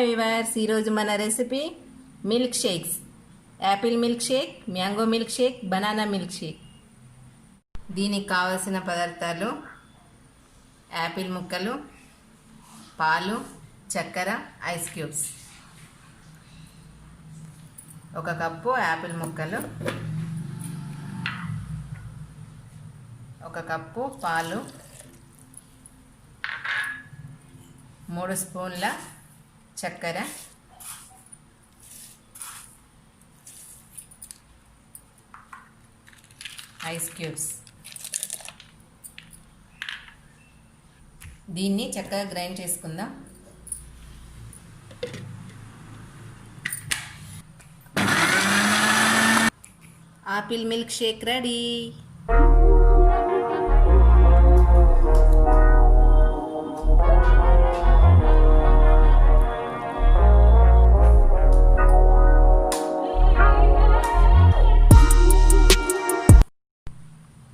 Hi viewers, ఈరోజు మన recipe milk shakes. Apple milk shake, mango milk shake, banana milk Sheikh. దీనికి కావలసిన పదార్థాలు: యాపిల్ ముక్కలు, పాలు, చక్కెర, ఐస్ క్యూబ్స్. 1 కప్పు యాపిల్ ముక్కలు, 1 కప్పు పాలు, 3 స్పూన్ల చక్కెర, ఐస్ క్యూబ్స్. దీన్ని చక్కగా గ్రైండ్ చేసుకుందాం. Apple milk shake ready.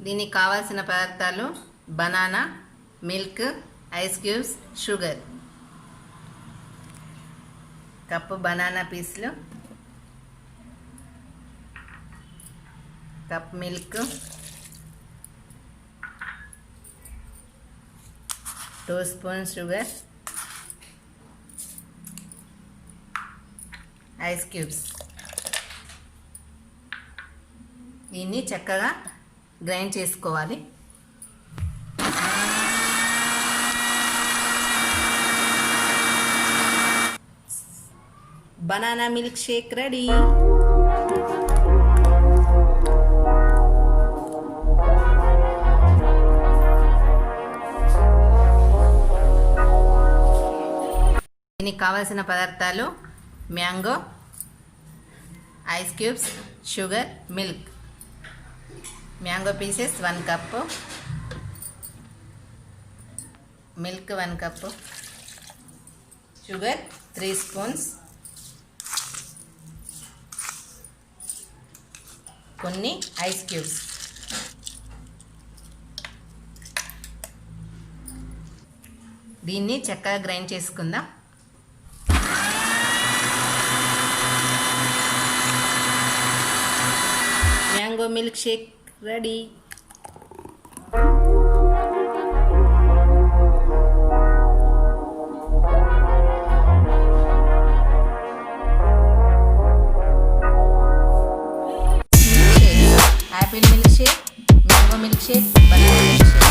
దీనికి కావాల్సిన పదార్థాలు: banana, milk, ice cubes, sugar. Cup banana పీసులు, cup milk, 2 spoons sugar, ice cubes. దీన్ని చక్కగా గ్రైండ్ చేసుకోవాలి. Banana milk shake ready. దీనికి కావలసిన పదార్థాలు: mango, ice cubes, sugar, milk. Mango pieces 1 cup, milk 1 cup, sugar 3 spoons, కొన్ని ఐస్ క్యూబ్స్. దీన్ని చక్కగా గ్రైండ్ చేసుకుందాం. Mango milk shake ready. Apple milk shake, mango milk shake, banana milk Sheikh.